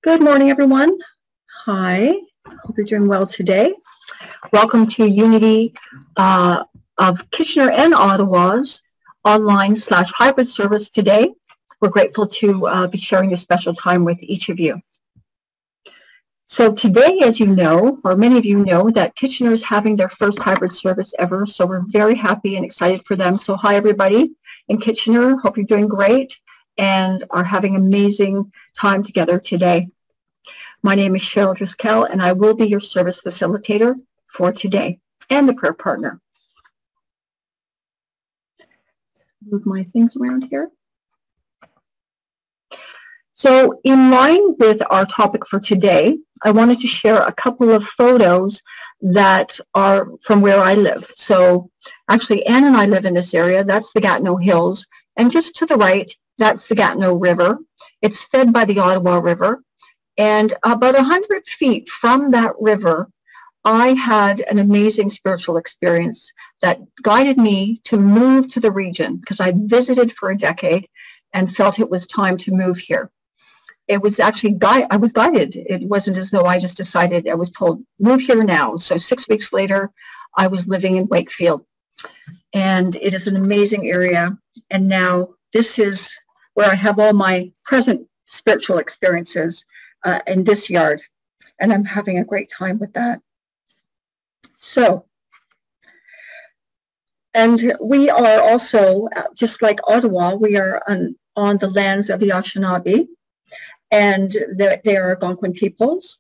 Good morning, everyone. Hi, hope you're doing well today. Welcome to Unity of Kitchener and Ottawa's online/hybrid service today. We're grateful to be sharing this special time with each of you. So today, as you know, or many of you know, that Kitchener is having their first hybrid service ever. So we're very happy and excited for them. So hi, everybody in Kitchener. Hope you're doing great and are having an amazing time together today. My name is Cheryl Driscoll, and I will be your service facilitator for today and the prayer partner. Move my things around here. So in line with our topic for today, I wanted to share a couple of photos that are from where I live. So actually, Anne and I live in this area. That's the Gatineau Hills. And just to the right, that's the Gatineau River. It's fed by the Ottawa River. And about 100 feet from that river, I had an amazing spiritual experience that guided me to move to the region because I visited for a decade and felt it was time to move here. It was actually, I was guided. It wasn't as though I just decided. I was told, move here now. So 6 weeks later, I was living in Wakefield. And it is an amazing area. And now this is where I have all my present spiritual experiences in this yard. And I'm having a great time with that. So, and we are also, just like Ottawa, we are on the lands of the Anishinaabe, and they are Algonquin peoples.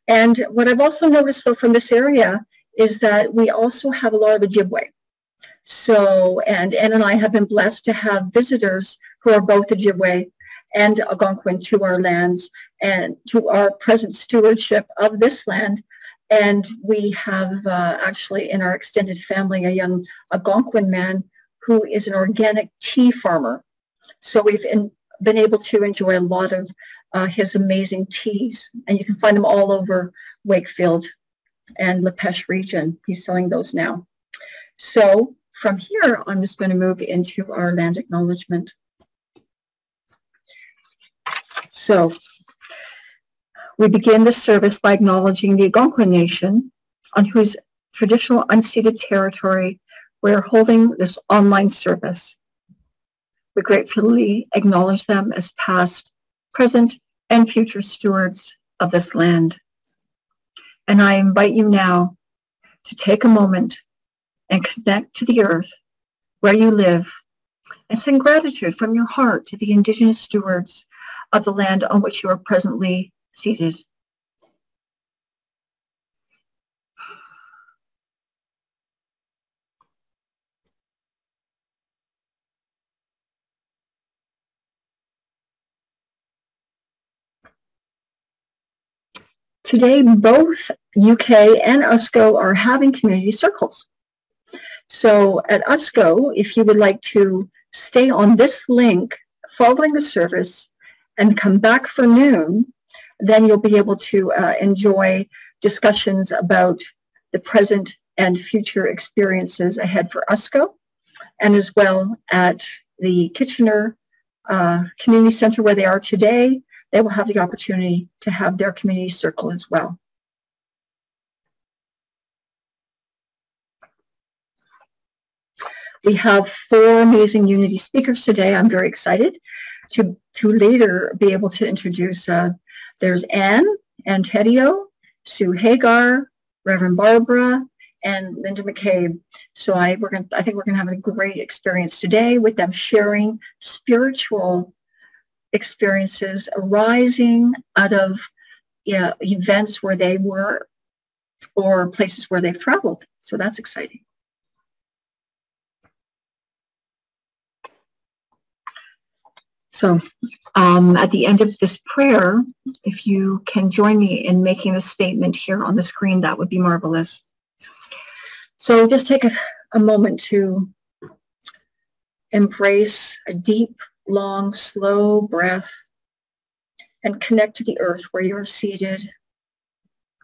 And what I've also noticed, though, from this area is that we also have a lot of Ojibwe. So, and Anne and I have been blessed to have visitors who are both Ojibwe and Algonquin to our lands and to our present stewardship of this land. And we have actually in our extended family a young Algonquin man who is an organic tea farmer. So we've been able to enjoy a lot of his amazing teas, and you can find them all over Wakefield and La Pêche region. He's selling those now. So from here, I'm just going to move into our land acknowledgement. So we begin the service by acknowledging the Algonquin Nation, on whose traditional unceded territory we're holding this online service. We gratefully acknowledge them as past, present, and future stewards of this land. And I invite you now to take a moment and connect to the earth where you live and send gratitude from your heart to the Indigenous stewards of the land on which you are presently seated. Today, both UK and USCO are having community circles. So at USCO, if you would like to stay on this link following the service and come back for noon, then you'll be able to enjoy discussions about the present and future experiences ahead for USCO, and as well at the Kitchener Community Center where they are today, they will have the opportunity to have their community circle as well. We have 4 amazing Unity speakers today. I'm very excited to later be able to introduce. There's Anne Tedio, Sue Hagar, Reverend Barbara, and Linda McCabe. So I think we're gonna have a great experience today with them sharing spiritual experiences arising out of events where they were or places where they've traveled. So that's exciting. So at the end of this prayer, if you can join me in making a statement here on the screen, that would be marvelous. So just take a moment to embrace a deep, long, slow breath and connect to the earth where you're seated,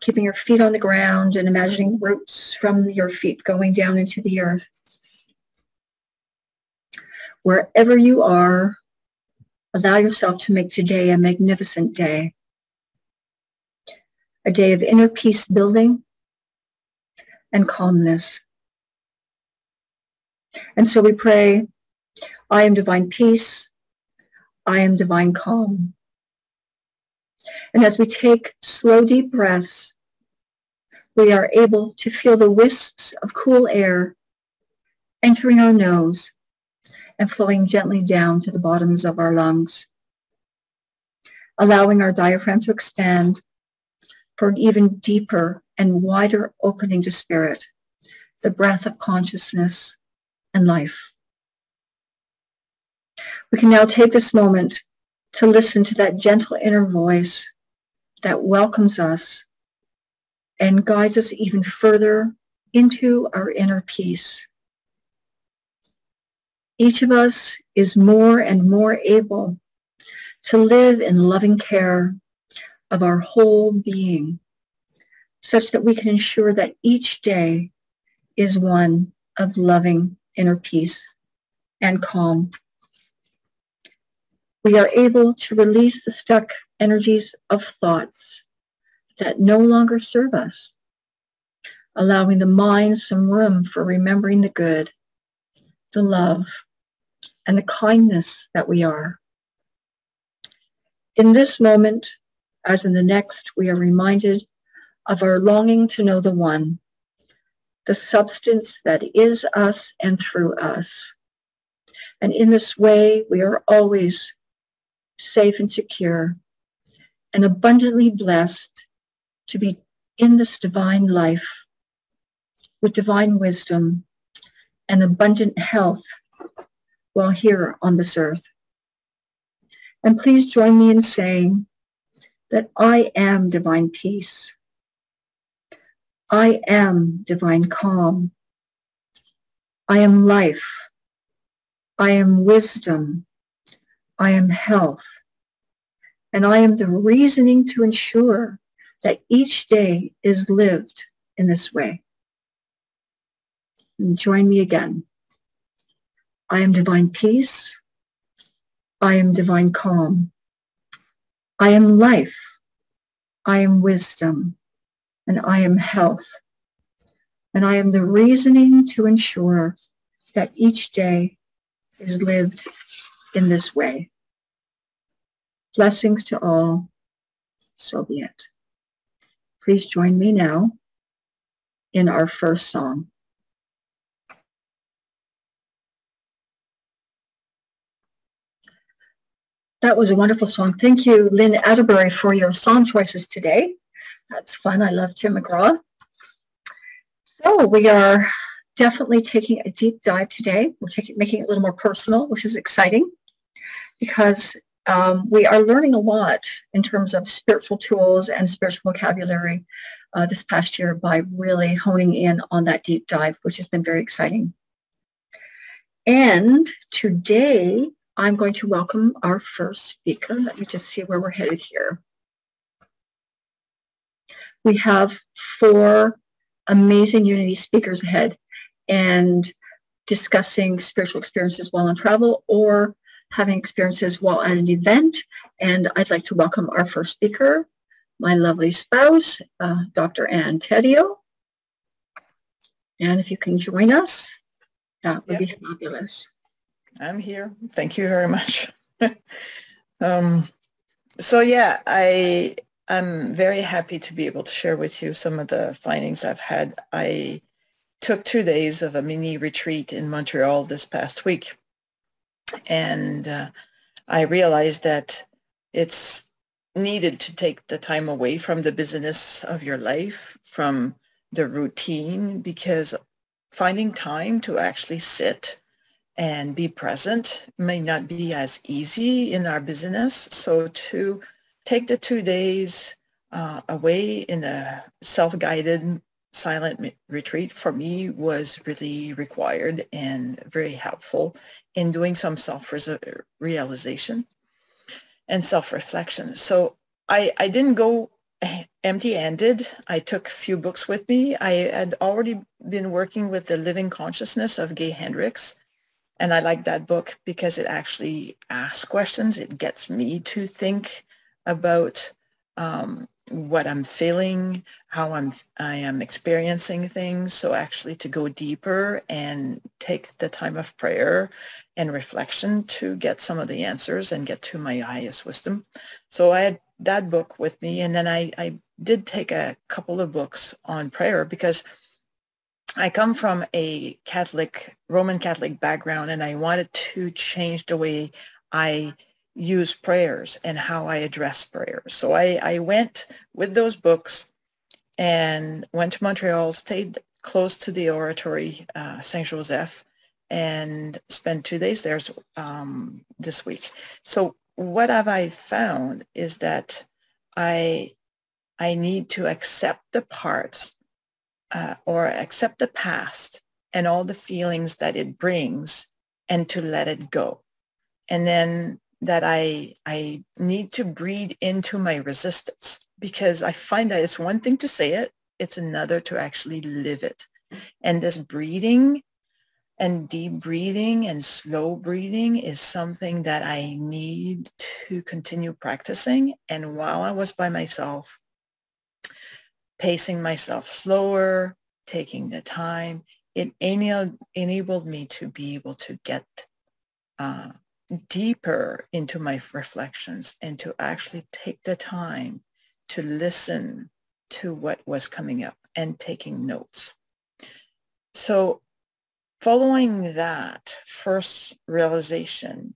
keeping your feet on the ground and imagining roots from your feet going down into the earth. Wherever you are, allow yourself to make today a magnificent day. a day of inner peace building and calmness. And so we pray, I am divine peace, I am divine calm. And as we take slow, deep breaths, we are able to feel the wisps of cool air entering our nose and flowing gently down to the bottoms of our lungs, allowing our diaphragm to expand for an even deeper and wider opening to spirit, the breath of consciousness and life. We can now take this moment to listen to that gentle inner voice that welcomes us and guides us even further into our inner peace. Each of us is more and more able to live in loving care of our whole being, such that we can ensure that each day is one of loving inner peace and calm. We are able to release the stuck energies of thoughts that no longer serve us, allowing the mind some room for remembering the good, the love, and the kindness that we are. In this moment, as in the next, we are reminded of our longing to know the One, the substance that is us and through us. And in this way, we are always safe and secure and abundantly blessed to be in this divine life with divine wisdom and abundant health while here on this earth. And please join me in saying that I am divine peace. I am divine calm. I am life. I am wisdom. I am health. And I am the reasoning to ensure that each day is lived in this way. And join me again. I am divine peace. I am divine calm. I am life. I am wisdom. And I am health. And I am the reasoning to ensure that each day is lived in this way. Blessings to all. So be it. Please join me now in our first song. That was a wonderful song. Thank you, Lynn Atterbury, for your song choices today. That's fun. I love Tim McGraw. So we are definitely taking a deep dive today. We're making it a little more personal, which is exciting because we are learning a lot in terms of spiritual tools and spiritual vocabulary this past year by really honing in on that deep dive, which has been very exciting. And today, I'm going to welcome our first speaker. Let me just see where we're headed here. We have 4 amazing Unity speakers ahead and discussing spiritual experiences while on travel or having experiences while at an event. And I'd like to welcome our first speaker, my lovely spouse, Dr. Ann Tedio. And if you can join us, that would be fabulous. I'm here. Thank you very much. So yeah, I'm very happy to be able to share with you some of the findings I've had. I took 2 days of a mini retreat in Montreal this past week. And I realized that it's needed to take the time away from the busyness of your life, from the routine, because finding time to actually sit and be present may not be as easy in our busyness. So to take the 2 days away in a self-guided silent retreat for me was really required and very helpful in doing some self-realization and self-reflection. So I didn't go empty-handed. I took a few books with me. I had already been working with The Living Consciousness of Gay Hendricks. And I like that book because it actually asks questions. It gets me to think about what I'm feeling, how I am experiencing things. So actually to go deeper and take the time of prayer and reflection to get some of the answers and get to my highest wisdom. So I had that book with me. And then I did take a couple of books on prayer because I come from a Roman Catholic background, and I wanted to change the way I use prayers and how I address prayers. So I went with those books and went to Montreal, stayed close to the oratory, Saint Joseph, and spent 2 days there this week. So what have I found is that I need to accept the parts or accept the past and all the feelings that it brings and to let it go. And then that I need to breathe into my resistance, because I find that it's one thing to say it, it's another to actually live it. And this breathing and deep breathing and slow breathing is something that I need to continue practicing. And while I was by myself, pacing myself slower, taking the time, it enabled me to be able to get deeper into my reflections and to actually take the time to listen to what was coming up and taking notes. So following that first realization,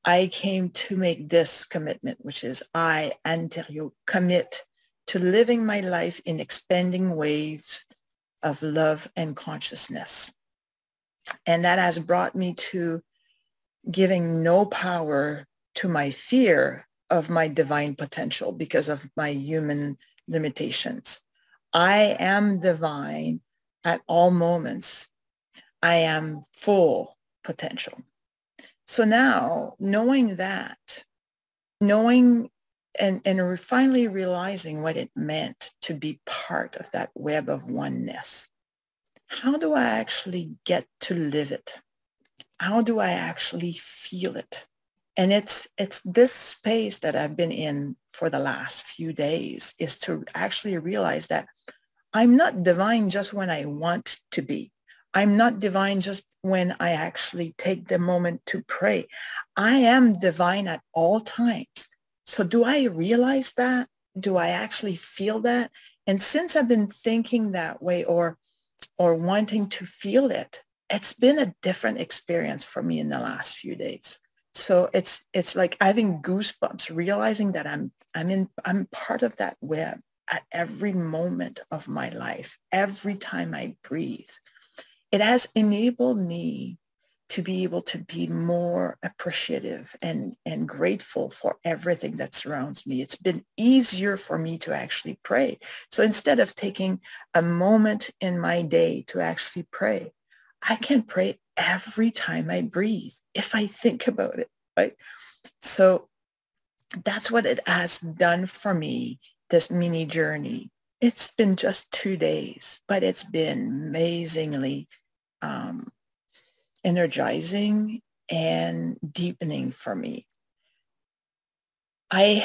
I came to make this commitment, which is I, Anne Thériault, commit to living my life in expanding waves of love and consciousness. And that has brought me to giving no power to my fear of my divine potential because of my human limitations. I am divine at all moments. I am full potential. So now, knowing that, and finally realizing what it meant to be part of that web of oneness, how do I actually get to live it? How do I actually feel it? And it's this space that I've been in for the last few days, is to actually realize that I'm not divine just when I want to be. I'm not divine just when I actually take the moment to pray. I am divine at all times. So do I realize that? Do I actually feel that? And since I've been thinking that way or wanting to feel it, it's been a different experience for me in the last few days. So it's like having goosebumps, realizing that I'm part of that web at every moment of my life, every time I breathe. It has enabled me to be able to be more appreciative and grateful for everything that surrounds me. It's been easier for me to actually pray. So instead of taking a moment in my day to actually pray, I can pray every time I breathe if I think about it, right? So that's what it has done for me, this mini journey. It's been just 2 days, but it's been amazingly energizing and deepening for me. I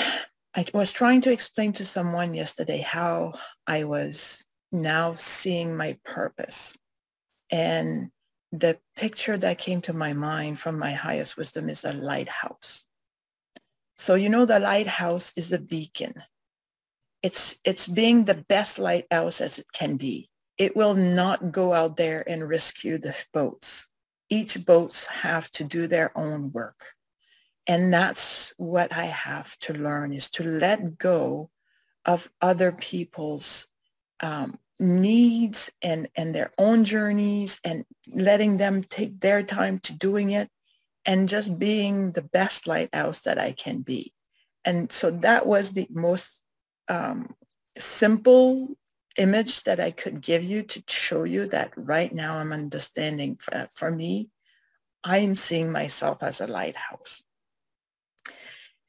was trying to explain to someone yesterday how I was now seeing my purpose. And the picture that came to my mind from my highest wisdom is a lighthouse. So, the lighthouse is a beacon. It's being the best lighthouse as it can be. It will not go out there and rescue the boats. Each boats have to do their own work. And that's what I have to learn, is to let go of other people's needs and their own journeys, and letting them take their time to doing it, and just being the best lighthouse that I can be. And so that was the most simple image that I could give you to show you that right now I'm understanding, for me, I'm seeing myself as a lighthouse.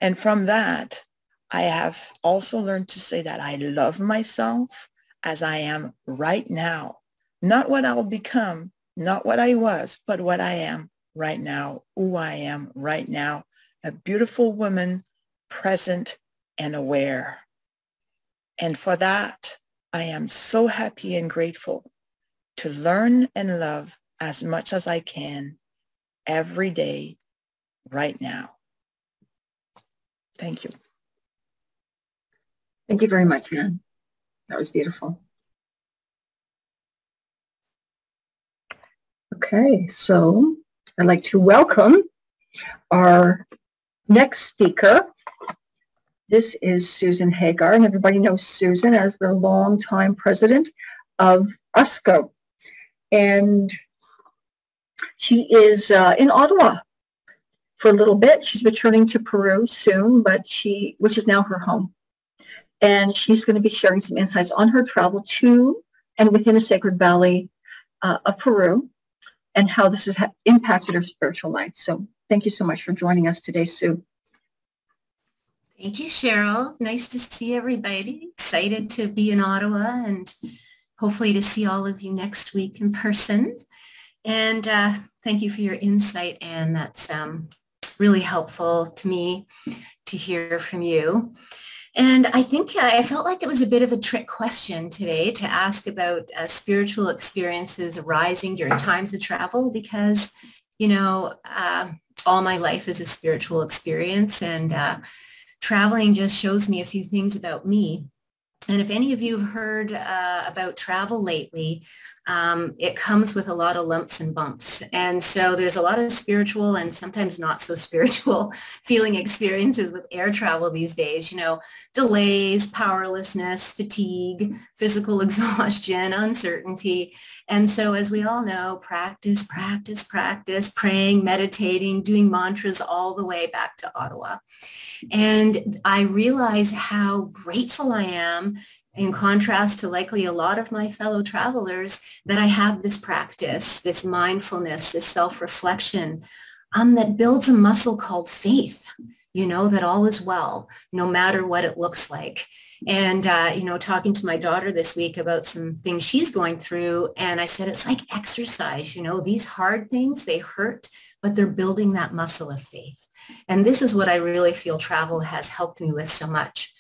And from that, I have also learned to say that I love myself as I am right now. Not what I'll become, not what I was, but what I am right now, who I am right now, a beautiful woman, present and aware. And for that, I am so happy and grateful to learn and love as much as I can every day right now. Thank you. Thank you very much, Anne. That was beautiful. Okay, so I'd like to welcome our next speaker. This is Susan Hagar, and everybody knows Susan as the longtime president of USCO. And she is in Ottawa for a little bit. She's returning to Peru soon, which is now her home. And she's going to be sharing some insights on her travel to and within the Sacred Valley of Peru and how this has impacted her spiritual life. So thank you so much for joining us today, Sue. Thank you, Cheryl. Nice to see everybody. Excited to be in Ottawa and hopefully to see all of you next week in person. And thank you for your insight, Anne. That's really helpful to me to hear from you. And I think I felt like it was a bit of a trick question today to ask about spiritual experiences arising during times of travel because, you know, all my life is a spiritual experience and traveling just shows me a few things about me. And if any of you have heard about travel lately, it comes with a lot of lumps and bumps. And so there's a lot of spiritual and sometimes not so spiritual feeling experiences with air travel these days, you know, delays, powerlessness, fatigue, physical exhaustion, uncertainty. And so as we all know, practice, praying, meditating, doing mantras all the way back to Ottawa. And I realize how grateful I am in contrast to likely a lot of my fellow travelers that I have this practice, this mindfulness, this self-reflection that builds a muscle called faith, you know, that all is well, no matter what it looks like. And, you know, talking to my daughter this week about some things she's going through. And I said, it's like exercise, you know, these hard things, they hurt, but they're building that muscle of faith. And this is what I really feel travel has helped me with so much.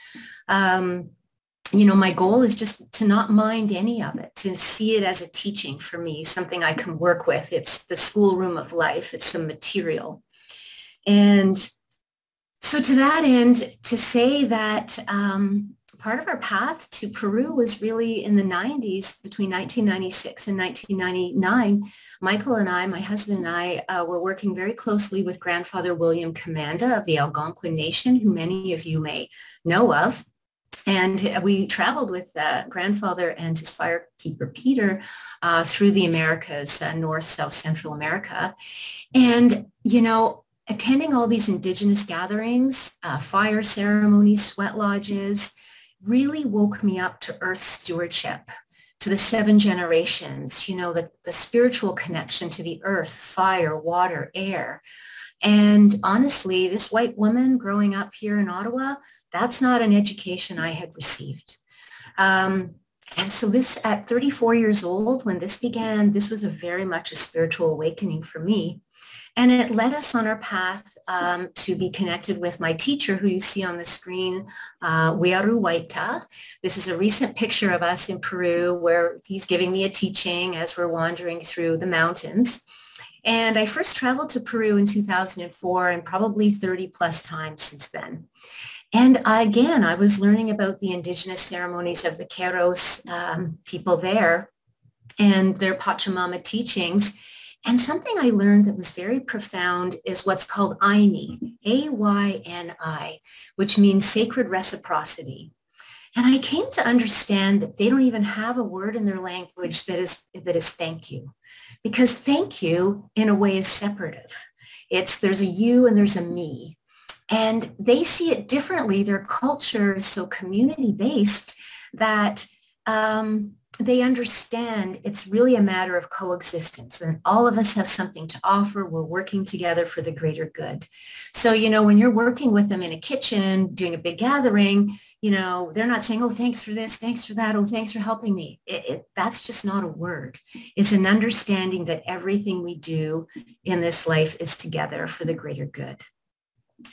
You know, my goal is just to not mind any of it, to see it as a teaching for me, something I can work with. It's the schoolroom of life. It's some material. And so to that end, to say that part of our path to Peru was really in the 90s, between 1996 and 1999. Michael and I, my husband and I, were working very closely with Grandfather William Commanda of the Algonquin Nation, who many of you may know of. And we traveled with Grandfather and his firekeeper, Peter, through the Americas, North, South, Central America. And, you know, attending all these indigenous gatherings, fire ceremonies, sweat lodges, really woke me up to earth stewardship, to the 7 generations, you know, the spiritual connection to the earth, fire, water, air. And honestly, this white woman growing up here in Ottawa, that's not an education I had received. And so this, at 34 years old, when this began, this was very much a spiritual awakening for me. And it led us on our path to be connected with my teacher, who you see on the screen, Wearu Waita. This is a recent picture of us in Peru where he's giving me a teaching as we're wandering through the mountains. And I first traveled to Peru in 2004 and probably 30 plus times since then. And again, I was learning about the indigenous ceremonies of the Queros people there and their Pachamama teachings. And something I learned that was very profound is what's called Ayni, A-Y-N-I, which means sacred reciprocity. And I came to understand that they don't even have a word in their language that is thank you, because thank you in a way is separative. There's a you and there's a me. And they see it differently. Their culture is so community-based that they understand it's really a matter of coexistence, and all of us have something to offer. We're working together for the greater good. So, you know, when you're working with them in a kitchen, doing a big gathering, you know, they're not saying, oh, thanks for this, thanks for that, oh, thanks for helping me. That's just not a word. It's an understanding that everything we do in this life is together for the greater good.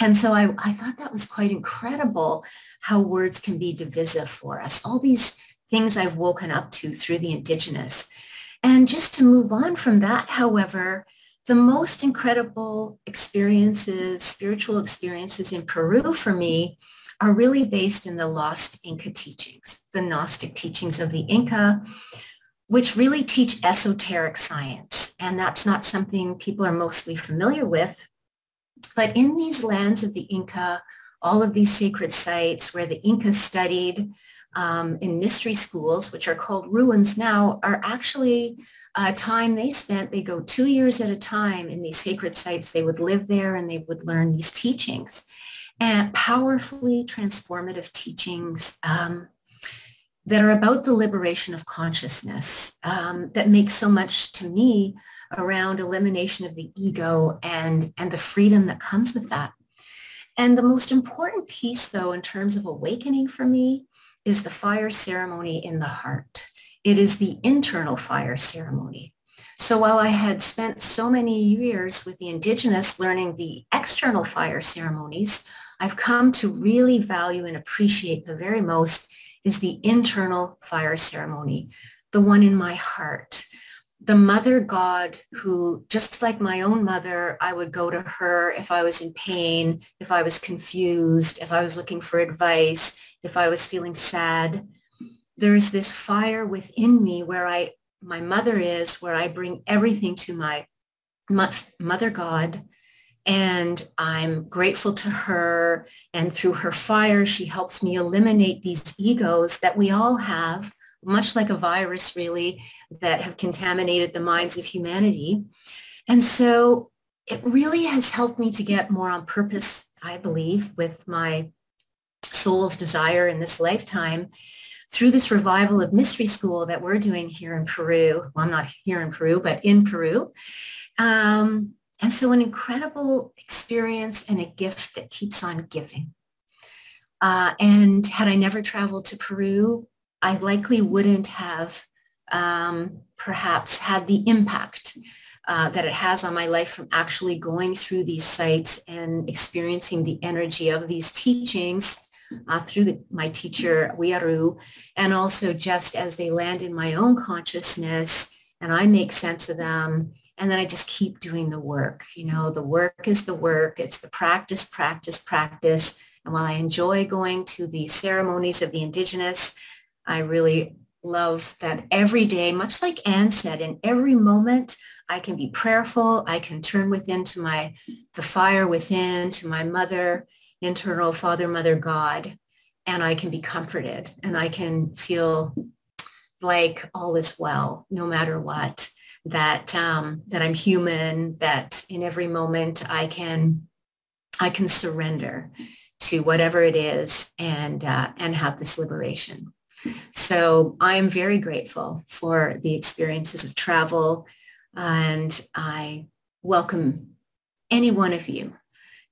And so I thought that was quite incredible how words can be divisive for us. All these things I've woken up to through the Indigenous. And just to move on from that, however, the most incredible experiences, spiritual experiences in Peru for me are really based in the lost Inca teachings, the Gnostic teachings of the Inca, which really teach esoteric science. And that's not something people are mostly familiar with. But in these lands of the Inca, all of these sacred sites where the Incas studied in mystery schools, which are called ruins now, are actually time they spent. They go 2 years at a time in these sacred sites. They would live there and they would learn these teachings, and powerfully transformative teachings that are about the liberation of consciousness, that makes so much to me around elimination of the ego and the freedom that comes with that. And the most important piece, though, in terms of awakening for me, is the fire ceremony in the heart. It is the internal fire ceremony. So while I had spent so many years with the Indigenous learning the external fire ceremonies, I've come to really value and appreciate the very most is the internal fire ceremony, the one in my heart. The mother God who, just like my own mother, I would go to her if I was in pain, if I was confused, if I was looking for advice, if I was feeling sad. There's this fire within me where my mother is, where I bring everything to my mother God, and I'm grateful to her. And through her fire, she helps me eliminate these egos that we all have, much like a virus, really, that have contaminated the minds of humanity. And so it really has helped me to get more on purpose, I believe, with my soul's desire in this lifetime through this revival of mystery school that we're doing here in Peru. Well, I'm not here in Peru, but in Peru. And so an incredible experience and a gift that keeps on giving. And had I never traveled to Peru, I likely wouldn't have perhaps had the impact that it has on my life from actually going through these sites and experiencing the energy of these teachings through my teacher, Wiaru, and also just as they land in my own consciousness and I make sense of them. And then I just keep doing the work. You know, the work is the work. It's the practice, practice, practice. And while I enjoy going to the ceremonies of the Indigenous, I really love that every day, much like Anne said, in every moment, I can be prayerful. I can turn within to the fire within, to my mother, internal Father, Mother, God, and I can be comforted and I can feel like all is well, no matter what, that I'm human, that in every moment I can surrender to whatever it is and have this liberation. So I am very grateful for the experiences of travel, and I welcome any one of you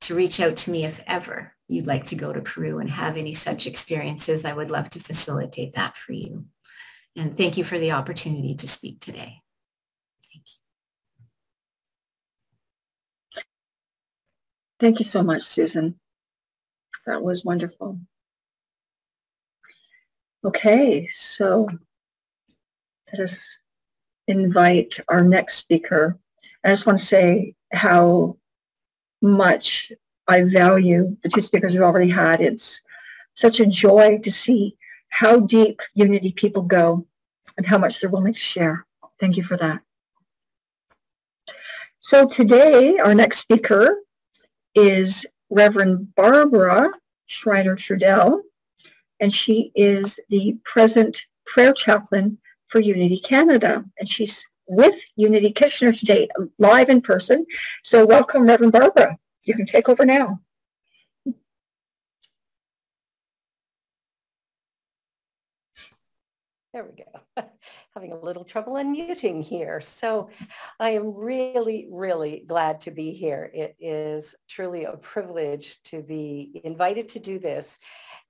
to reach out to me if ever you'd like to go to Peru and have any such experiences. I would love to facilitate that for you. And thank you for the opportunity to speak today. Thank you. Thank you so much, Susan. That was wonderful. Okay, so let us invite our next speaker. I just want to say how much I value the two speakers we've already had. It's such a joy to see how deep Unity people go and how much they're willing to share. Thank you for that. So today, our next speaker is Reverend Barbara Schreiner-Trudell, and she is the present prayer chaplain for Unity Canada. And she's with Unity Kitchener today, live in person. So welcome, Reverend Barbara. You can take over now. There we go. Having a little trouble unmuting here. So I am really, really glad to be here. It is truly a privilege to be invited to do this.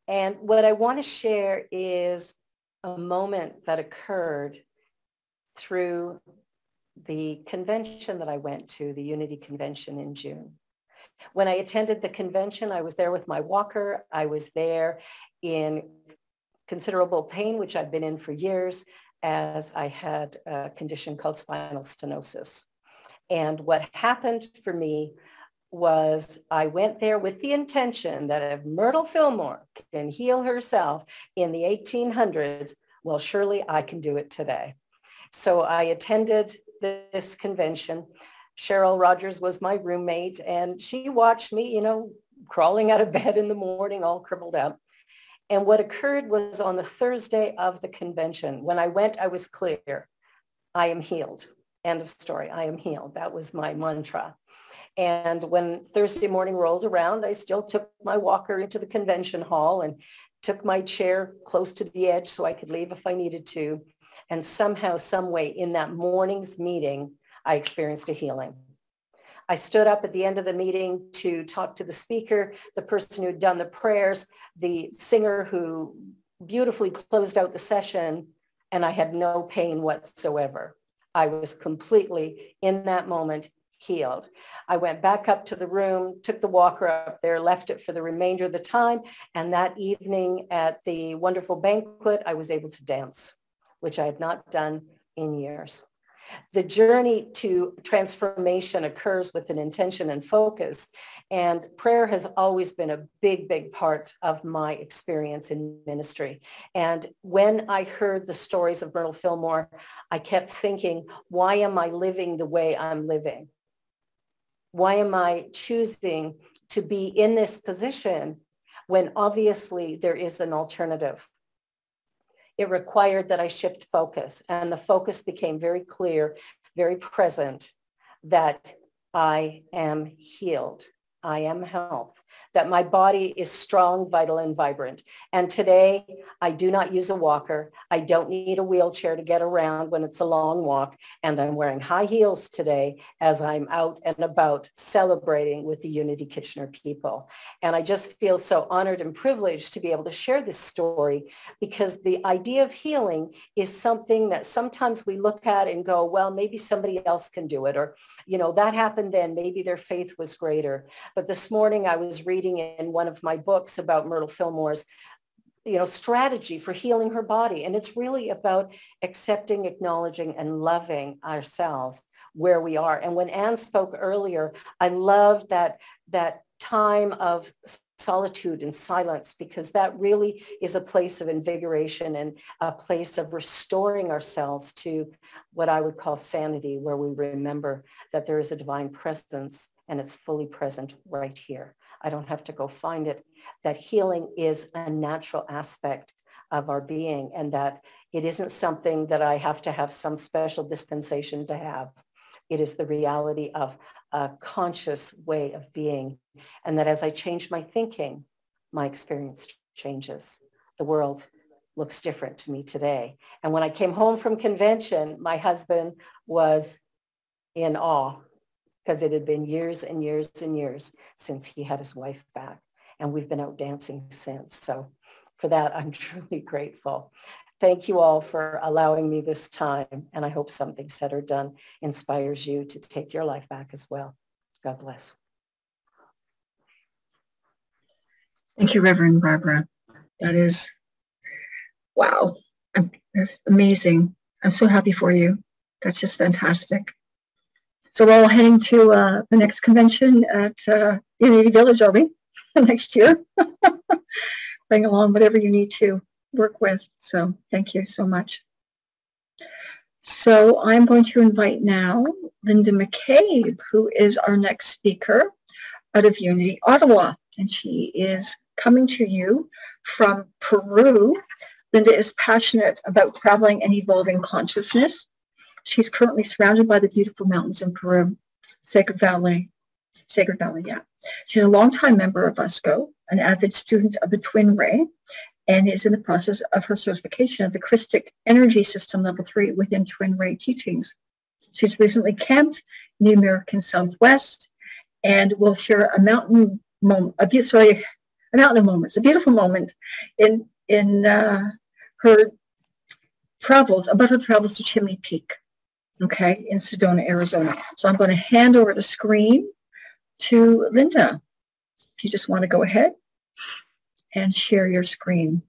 And what I want to share is a moment that occurred through the convention that I went to, the Unity Convention in June. When I attended the convention, I was there with my walker. I was there in considerable pain, which I've been in for years, as I had a condition called spinal stenosis. And what happened for me was I went there with the intention that if Myrtle Fillmore can heal herself in the 1800s, well, surely I can do it today. So I attended this convention. Cheryl Rogers was my roommate, and she watched me, you know, crawling out of bed in the morning, all crippled up. And what occurred was on the Thursday of the convention, when I went, I was clear. I am healed. End of story. I am healed. That was my mantra. And when Thursday morning rolled around, I still took my walker into the convention hall and took my chair close to the edge so I could leave if I needed to. And somehow, some way in that morning's meeting, I experienced a healing. I stood up at the end of the meeting to talk to the speaker, the person who had done the prayers, the singer who beautifully closed out the session, and I had no pain whatsoever. I was completely, in that moment, healed. I went back up to the room, took the walker up there, left it for the remainder of the time, and that evening at the wonderful banquet, I was able to dance, which I had not done in years. The journey to transformation occurs with an intention and focus, and prayer has always been a big, big part of my experience in ministry. And when I heard the stories of Myrtle Fillmore, I kept thinking, why am I living the way I'm living? Why am I choosing to be in this position when obviously there is an alternative? It required that I shift focus, and the focus became very clear, very present, that I am healed. I am health, that my body is strong, vital, and vibrant. And today, I do not use a walker. I don't need a wheelchair to get around when it's a long walk. And I'm wearing high heels today as I'm out and about celebrating with the Unity Kitchener people. And I just feel so honored and privileged to be able to share this story, because the idea of healing is something that sometimes we look at and go, well, maybe somebody else can do it. Or, you know, that happened then, maybe their faith was greater. But this morning I was reading in one of my books about Myrtle Fillmore's, you know, strategy for healing her body. And it's really about accepting, acknowledging, and loving ourselves where we are. And when Anne spoke earlier, I love that time of solitude and silence, because that really is a place of invigoration and a place of restoring ourselves to what I would call sanity, where we remember that there is a divine presence and it's fully present right here. I don't have to go find it. That healing is a natural aspect of our being, and that it isn't something that I have to have some special dispensation to have. It is the reality of a conscious way of being. And that as I change my thinking, my experience changes. The world looks different to me today. And when I came home from convention, my husband was in awe, because it had been years and years and years since he had his wife back. And we've been out dancing since. So for that, I'm truly grateful. Thank you all for allowing me this time. And I hope something said or done inspires you to take your life back as well. God bless. Thank you, Reverend Barbara. That is, wow, that's amazing. I'm so happy for you. That's just fantastic. So we're all heading to the next convention at Unity Village, are we? Next year. Bring along whatever you need to work with. So thank you so much. So I'm going to invite now Linda McCabe, who is our next speaker out of Unity Ottawa. And she is coming to you from Peru. Linda is passionate about traveling and evolving consciousness. She's currently surrounded by the beautiful mountains in Peru, Sacred Valley, yeah. She's a longtime member of USCO, an avid student of the Twin Ray, and is in the process of her certification of the Christic Energy System Level 3 within Twin Ray teachings. She's recently camped in the American Southwest and will share a mountain moment, a beautiful moment in her travels, about her travels to Chimney Peak, okay, in Sedona, Arizona. So I'm going to hand over the screen to Linda. If you just want to go ahead and share your screen.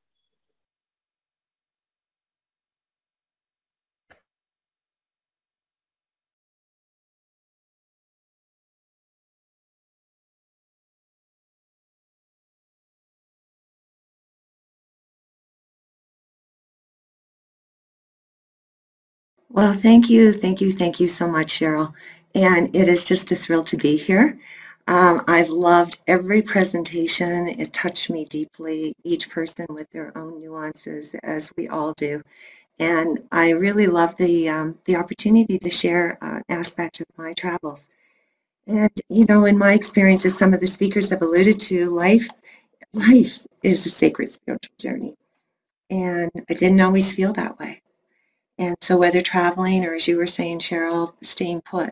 Well, thank you so much, Cheryl. And it is just a thrill to be here. I've loved every presentation. It touched me deeply, each person with their own nuances, as we all do. And I really love the opportunity to share an aspect of my travels. And, you know, in my experience, as some of the speakers have alluded to, life is a sacred spiritual journey. And I didn't always feel that way. And so whether traveling or, as you were saying, Cheryl, staying put,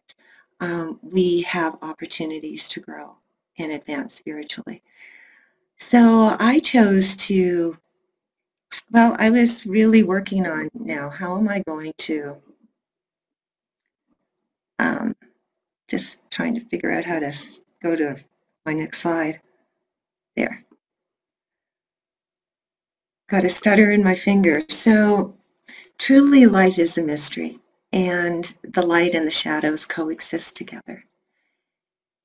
we have opportunities to grow and advance spiritually. So I chose to, well, I was really working on now, how am I going to, just trying to figure out how to go to my next slide. There. Got a stutter in my finger. So truly life is a mystery, and the light and the shadows coexist together.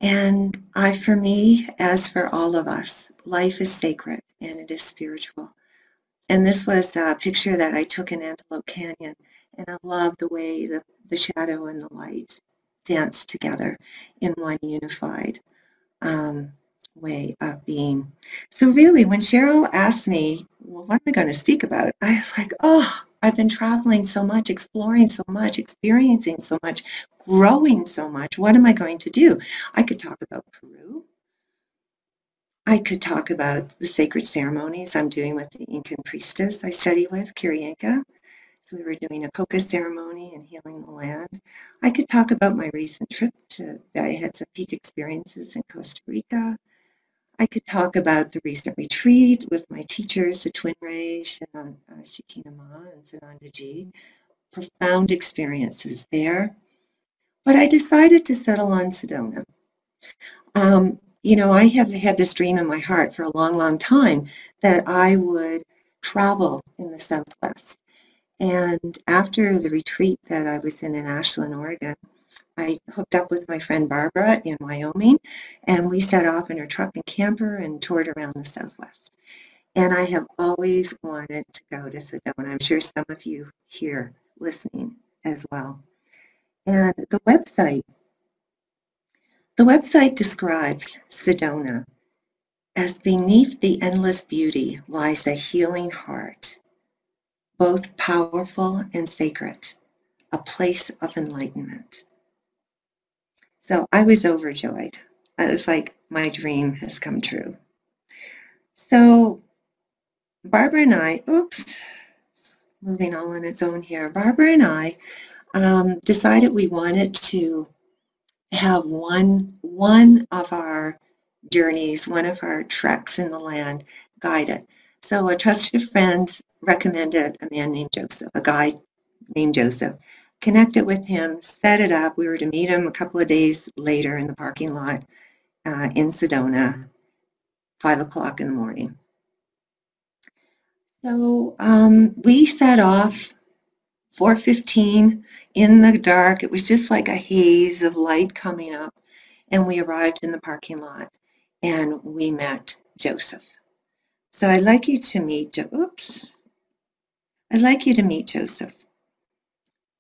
And for me, as for all of us, life is sacred and it is spiritual. And this was a picture that I took in Antelope Canyon, and I love the way the shadow and the light dance together in one unified way of being. So really, when Cheryl asked me, well, what am I going to speak about? I was like, oh, I've been traveling so much, exploring so much, experiencing so much, growing so much. What am I going to do? I could talk about Peru. I could talk about the sacred ceremonies I'm doing with the Incan priestess I study with, Kirienka. So we were doing a coca ceremony and healing the land. I could talk about my recent trip I had some peak experiences in Costa Rica. I could talk about the recent retreat with my teachers, the Twin Rays, Shikina Ma and Sananda Ji. Profound experiences there. But I decided to settle on Sedona. You know, I have had this dream in my heart for a long, long time that I would travel in the Southwest. And after the retreat that I was in Ashland, Oregon, I hooked up with my friend Barbara in Wyoming, and we set off in her truck and camper and toured around the Southwest. And I have always wanted to go to Sedona. I'm sure some of you here listening as well. And the website describes Sedona as beneath the endless beauty lies a healing heart, both powerful and sacred, a place of enlightenment. So I was overjoyed. It was like my dream has come true. So Barbara and I, moving all on its own here. Barbara and I decided we wanted to have one of our journeys, one of our treks in the land guided. So a trusted friend recommended a man named Joseph, a guide named Joseph. Connected with him, set it up. We were to meet him a couple of days later in the parking lot in Sedona, 5 o'clock in the morning. So we set off 4:15 in the dark. It was just like a haze of light coming up. And we arrived in the parking lot and we met Joseph. So I'd like you to meet Joseph.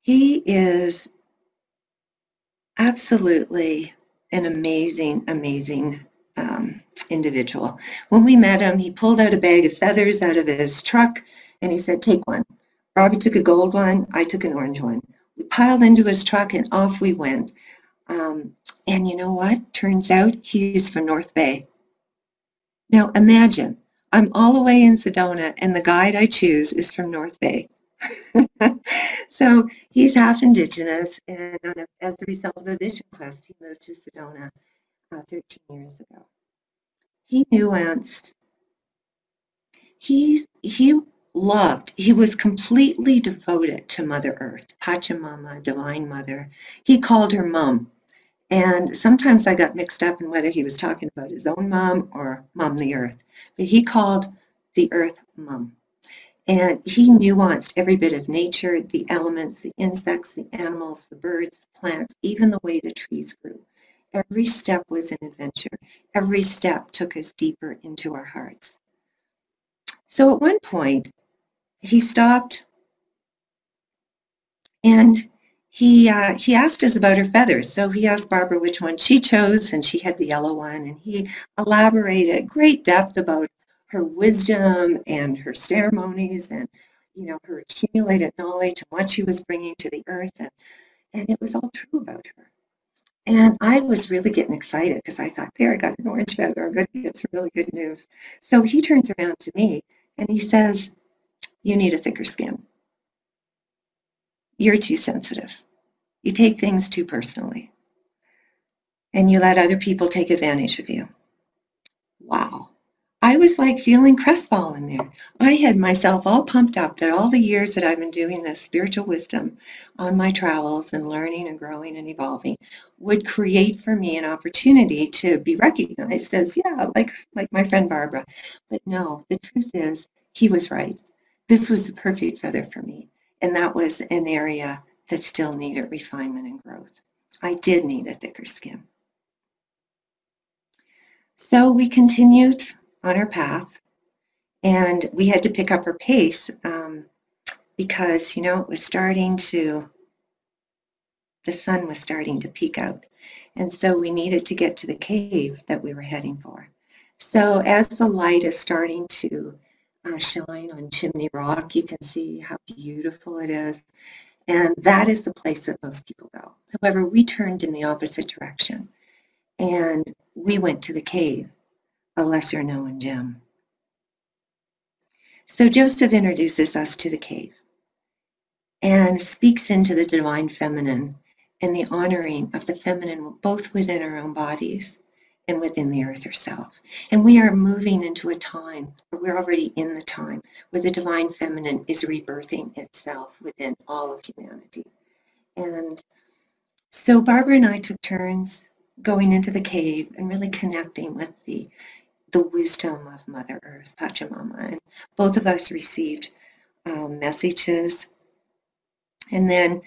He is absolutely an amazing individual. When we met him, he pulled out a bag of feathers out of his truck and he said, take one. Robbie took a gold one, I took an orange one. We piled into his truck and off we went. And you know what? Turns out he is from North Bay. Now imagine, I'm all the way in Sedona and the guide I choose is from North Bay. So he's half Indigenous, and as a result of a vision quest, he moved to Sedona 13 years ago. He nuanced. He was completely devoted to Mother Earth, Pachamama, Divine Mother. He called her Mom. And sometimes I got mixed up in whether he was talking about his own mom or Mom the Earth. But he called the Earth Mom. And he nuanced every bit of nature, the elements, the insects, the animals, the birds, the plants, even the way the trees grew. Every step was an adventure. Every step took us deeper into our hearts. So at one point, he stopped and he asked us about her feathers. So he asked Barbara which one she chose, and she had the yellow one. And he elaborated at great depth about her wisdom and her ceremonies and, you know, her accumulated knowledge and what she was bringing to the earth. And it was all true about her. And I was really getting excited because I thought, there, I got an orange feather. I'm going to get some really good news. So he turns around to me and he says, you need a thicker skin. You're too sensitive. You take things too personally. And you let other people take advantage of you. Wow. I was like feeling crestfallen there. I had myself all pumped up that all the years that I've been doing this spiritual wisdom on my travels and learning and growing and evolving would create for me an opportunity to be recognized as, yeah, like my friend Barbara. But no, the truth is, he was right. This was the perfect feather for me. And that was an area that still needed refinement and growth. I did need a thicker skin. So we continued on our path, and we had to pick up our pace because, you know, it was starting to, the sun was starting to peek out. And so we needed to get to the cave that we were heading for. So as the light is starting to shine on Chimney Rock, you can see how beautiful it is. And that is the place that most people go. However, we turned in the opposite direction, and we went to the cave, a lesser known gem. So Joseph introduces us to the cave and speaks into the divine feminine and the honoring of the feminine both within our own bodies and within the earth herself. And we are moving into a time, or we're already in the time, where the divine feminine is rebirthing itself within all of humanity. And so Barbara and I took turns going into the cave and really connecting with the wisdom of Mother Earth, Pachamama. And both of us received messages. And then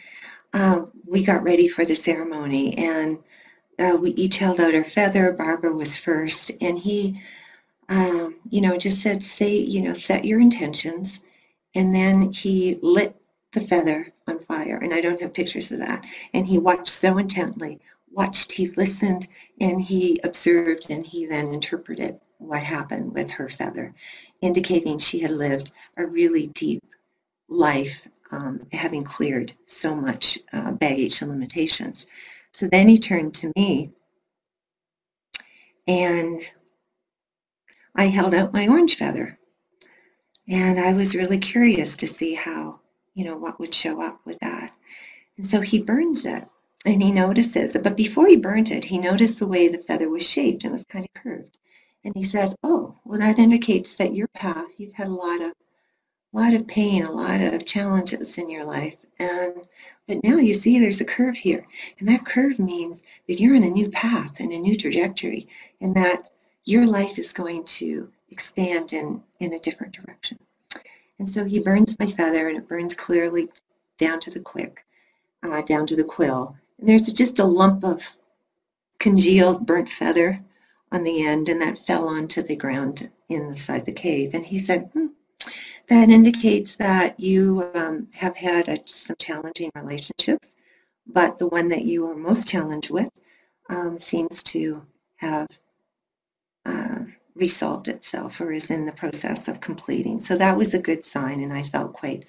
we got ready for the ceremony, and we each held out our feather. Barbara was first, and he, you know, just said, say, you know, set your intentions. And then he lit the feather on fire, and I don't have pictures of that. And he watched so intently, he listened, and he observed, and he then interpreted what happened with her feather, indicating she had lived a really deep life, having cleared so much baggage and limitations. So then he turned to me, and I held out my orange feather. And I was really curious to see how, you know, what would show up with that. And so he burns it, and he notices it. But before he burnt it, he noticed the way the feather was shaped and was kind of curved. And he said, oh, well, that indicates that your path, you've had a lot of pain, a lot of challenges in your life. But now you see there's a curve here. And that curve means that you're on a new path and a new trajectory, and that your life is going to expand in a different direction. And so he burns my feather, and it burns clearly down to the down to the quill. And there's just a lump of congealed burnt feather on the end, and that fell onto the ground inside the cave. And he said, that indicates that you have had some challenging relationships, but the one that you are most challenged with seems to have resolved itself, or is in the process of completing. So that was a good sign, and I felt quite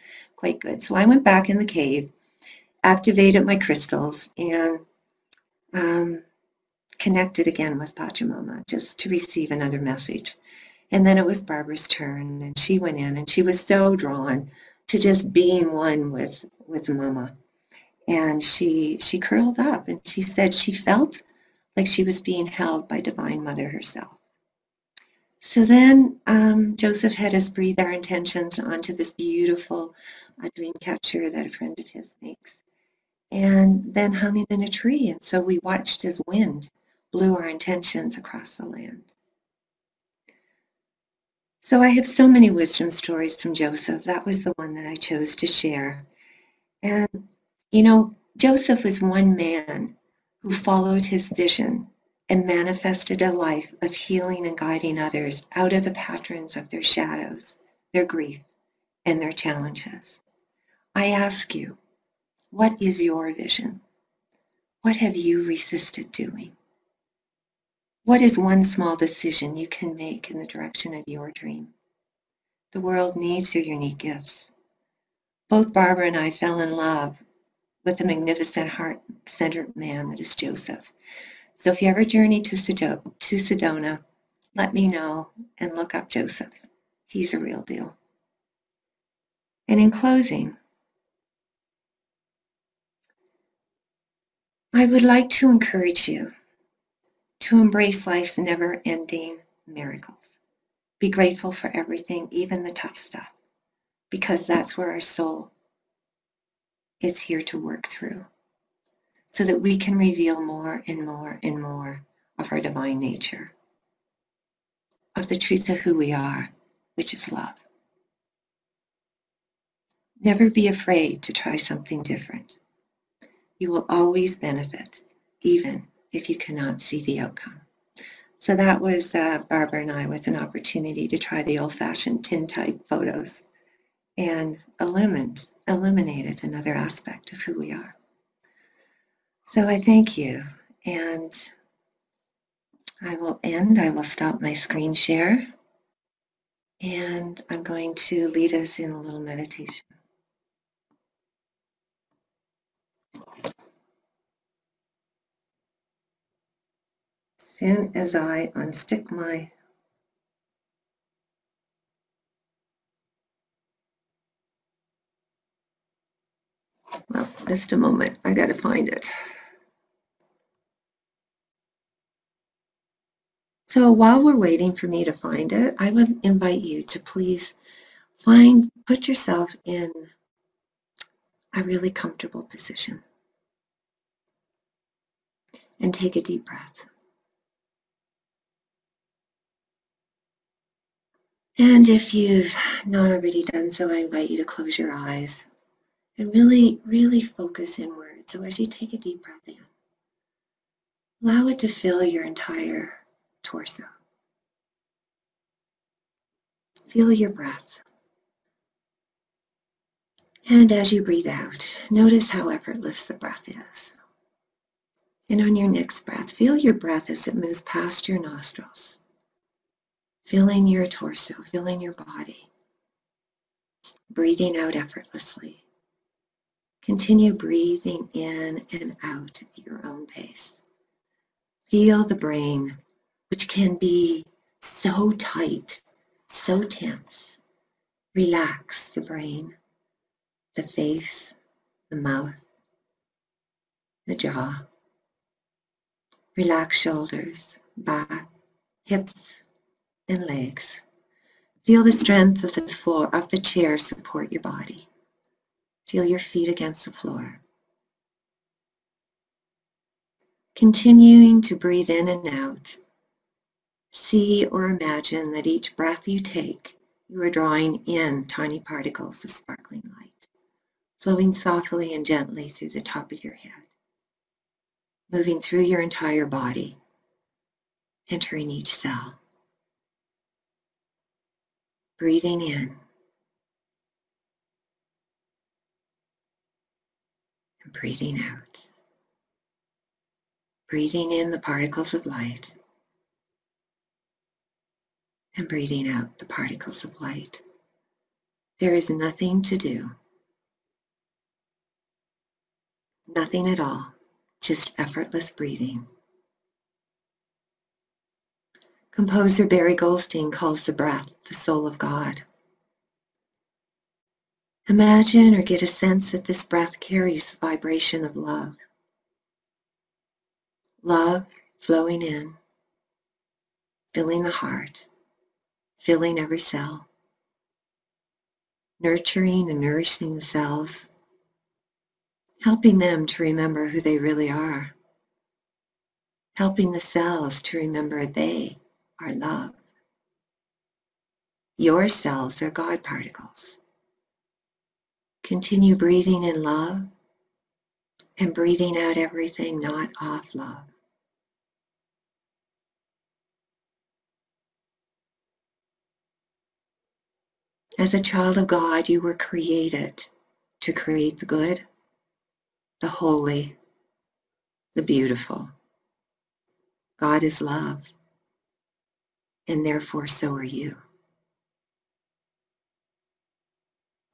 good. So I went back in the cave, activated my crystals, and connected again with Pachamama just to receive another message. And then it was Barbara's turn, and she went in, and she was so drawn to just being one with Mama. And she curled up, and she said she felt like she was being held by Divine Mother herself. So then Joseph had us breathe our intentions onto this beautiful dream catcher that a friend of his makes. and then hung it in a tree. And so we watched as wind blew our intentions across the land. So I have so many wisdom stories from Joseph. That was the one that I chose to share. And, you know, Joseph was one man who followed his vision and manifested a life of healing and guiding others out of the patterns of their shadows, their grief, and their challenges. I ask you, what is your vision? What have you resisted doing? What is one small decision you can make in the direction of your dream? The world needs your unique gifts. Both Barbara and I fell in love with the magnificent heart-centered man that is Joseph. So if you ever journey to Sedona, let me know and look up Joseph. He's a real deal. And in closing, I would like to encourage you to embrace life's never-ending miracles. Be grateful for everything, even the tough stuff, because that's where our soul is here to work through, so that we can reveal more and more and more of our divine nature, of the truth of who we are, which is love. Never be afraid to try something different. You will always benefit, even if you cannot see the outcome. So that was Barbara and I with an opportunity to try the old-fashioned tintype photos and eliminated another aspect of who we are. So I thank you, and I will stop my screen share, and I'm going to lead us in a little meditation. As soon as I unstick my well, just a moment, I gotta find it. So while we're waiting for me to find it, I would invite you to please put yourself in a really comfortable position and take a deep breath. And if you've not already done so, I invite you to close your eyes and really, really focus inward. So as you take a deep breath in, allow it to fill your entire torso. Feel your breath. And as you breathe out, notice how effortless the breath is. And on your next breath, feel your breath as it moves past your nostrils, filling your torso, filling your body, breathing out effortlessly. Continue breathing in and out at your own pace. Feel the brain, which can be so tight, so tense. Relax the brain, the face, the mouth, the jaw. Relax shoulders, back, hips, and legs. Feel the strength of the floor of the chair support your body. Feel your feet against the floor. Continuing to breathe in and out, see or imagine that each breath you take, you are drawing in tiny particles of sparkling light, flowing softly and gently through the top of your head, moving through your entire body, entering each cell. Breathing in and breathing out. Breathing in the particles of light and breathing out the particles of light. There is nothing to do. Nothing at all, just effortless breathing. Composer Barry Goldstein calls the breath the soul of God. Imagine or get a sense that this breath carries the vibration of love. Love flowing in, filling the heart, filling every cell, nurturing and nourishing the cells, helping them to remember who they really are, helping the cells to remember they are love. Your cells are God particles. Continue breathing in love and breathing out everything not of love. As a child of God, you were created to create the good, the holy, the beautiful. God is love, and therefore so are you.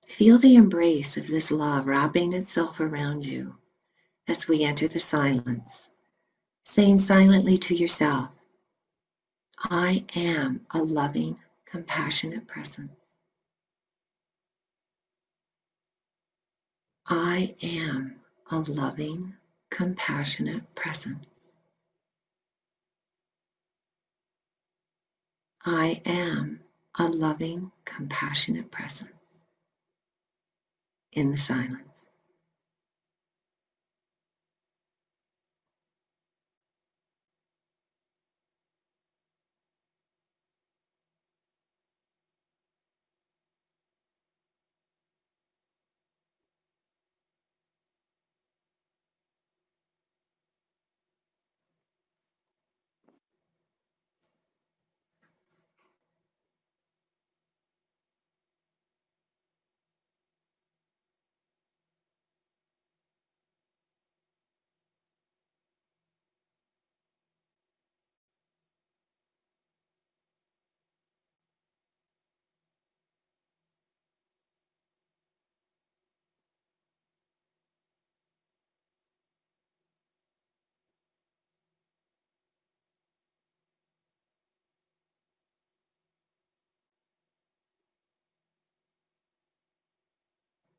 Feel the embrace of this love wrapping itself around you as we enter the silence, saying silently to yourself, I am a loving, compassionate presence. I am a loving, compassionate presence. I am a loving, compassionate presence in the silence.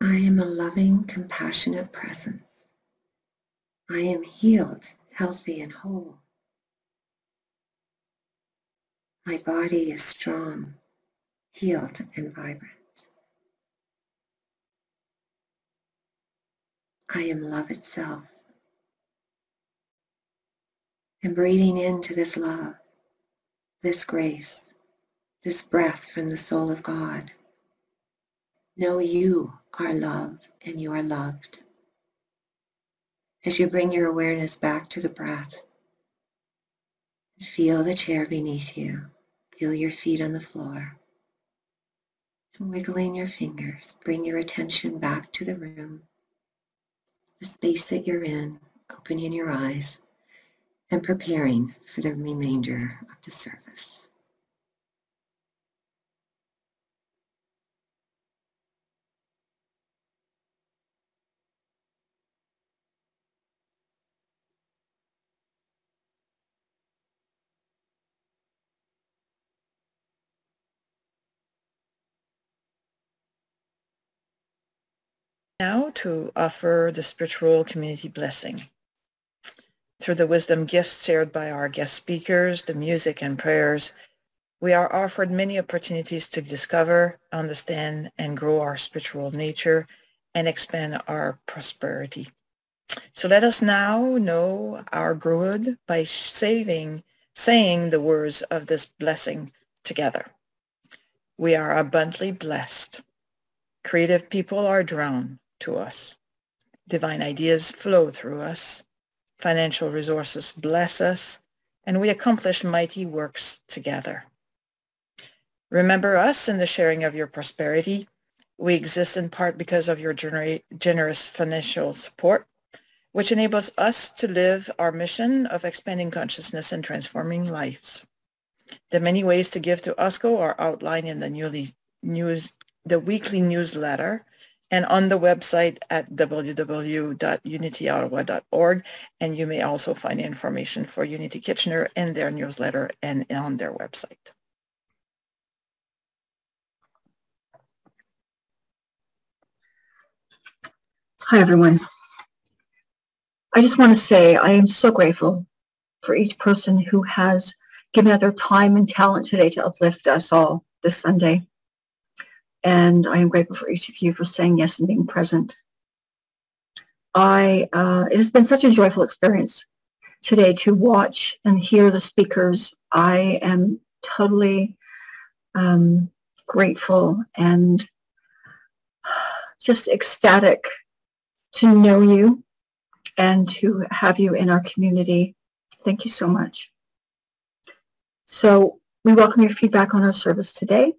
I am a loving, compassionate presence. I am healed, healthy, and whole. My body is strong, healed, and vibrant. I am love itself. And breathing into this love, this grace, this breath from the soul of God, know you are love and you are loved. As you bring your awareness back to the breath, feel the chair beneath you, feel your feet on the floor, and wiggling your fingers, bring your attention back to the room, the space that you're in, opening your eyes, and preparing for the remainder of the service. Now to offer the spiritual community blessing. Through the wisdom gifts shared by our guest speakers, the music and prayers, we are offered many opportunities to discover, understand, and grow our spiritual nature and expand our prosperity. So let us now know our good by saying the words of this blessing together. We are abundantly blessed. Creative people are drawn to us. Divine ideas flow through us. Financial resources bless us, and we accomplish mighty works together. Remember us in the sharing of your prosperity. We exist in part because of your generous financial support, which enables us to live our mission of expanding consciousness and transforming lives. The many ways to give to USCO are outlined in the weekly newsletter and on the website at www.unityottawa.org. And you may also find information for Unity Kitchener in their newsletter and on their website. Hi, everyone. I just want to say I am so grateful for each person who has given up their time and talent today to uplift us all this Sunday. And I am grateful for each of you for saying yes and being present. it has been such a joyful experience today to watch and hear the speakers. I am totally grateful and just ecstatic to know you and to have you in our community. Thank you so much. So we welcome your feedback on our service today.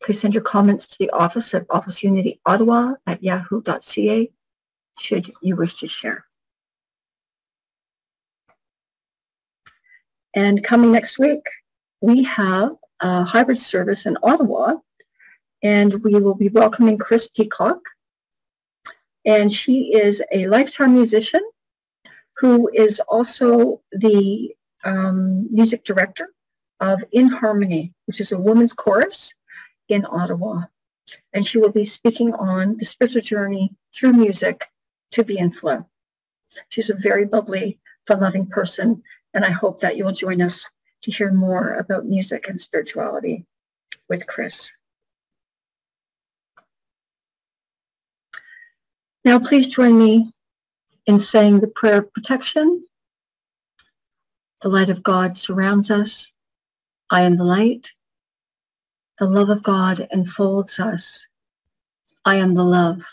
Please send your comments to the office at officeunityottawa@yahoo.ca should you wish to share. And coming next week, we have a hybrid service in Ottawa, and we will be welcoming Chris Peacock. And she is a lifetime musician who is also the music director of In Harmony, which is a women's chorus in Ottawa. And she will be speaking on the spiritual journey through music to be in flow. She's a very bubbly, fun-loving person, and I hope that you will join us to hear more about music and spirituality with Chris. Now, please join me in saying the prayer of protection. The light of God surrounds us. I am the light. The love of God enfolds us. I am the love.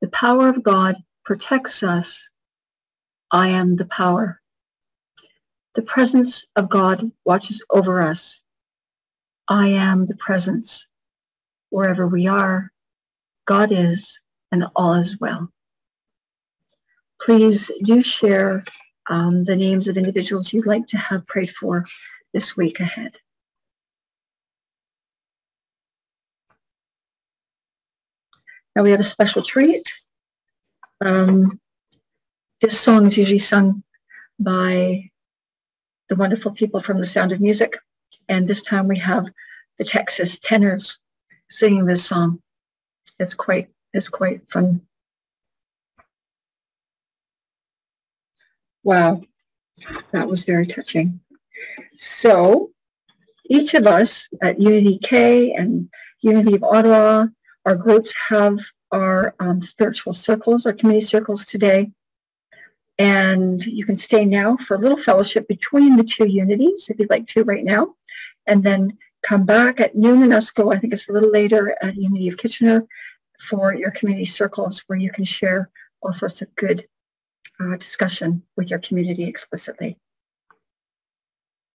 The power of God protects us. I am the power. The presence of God watches over us. I am the presence. Wherever we are, God is, and all is well. Please do share the names of individuals you'd like to have prayed for this week ahead. Now we have a special treat. This song is usually sung by the wonderful people from The Sound of Music, and this time we have the Texas tenors singing this song. It's quite fun. Wow, that was very touching. So each of us at Unity K and Unity of Ottawa, our groups have our spiritual circles, our community circles today. And you can stay now for a little fellowship between the two unities, if you'd like to right now, and then come back at noon in Usco, I think it's a little later, at Unity of Kitchener for your community circles where you can share all sorts of good discussion with your community explicitly.